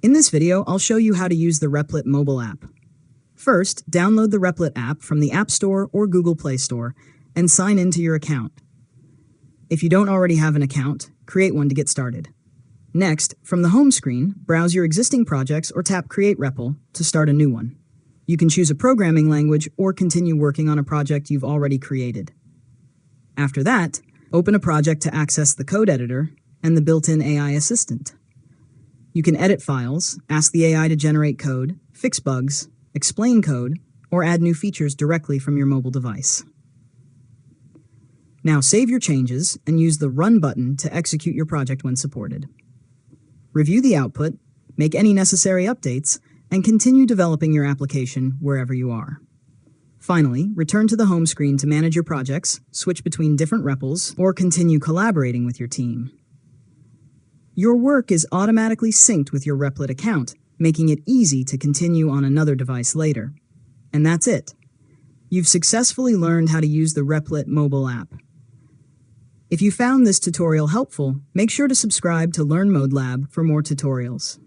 In this video, I'll show you how to use the Replit mobile app. First, download the Replit app from the App Store or Google Play Store and sign into your account. If you don't already have an account, create one to get started. Next, from the home screen, browse your existing projects or tap Create REPL to start a new one. You can choose a programming language or continue working on a project you've already created. After that, open a project to access the code editor and the built-in AI assistant. You can edit files, ask the AI to generate code, fix bugs, explain code, or add new features directly from your mobile device. Now save your changes and use the Run button to execute your project when supported. Review the output, make any necessary updates, and continue developing your application wherever you are. Finally, return to the home screen to manage your projects, switch between different REPLs, or continue collaborating with your team. Your work is automatically synced with your Replit account, making it easy to continue on another device later. And that's it. You've successfully learned how to use the Replit mobile app. If you found this tutorial helpful, make sure to subscribe to Learn Mode Lab for more tutorials.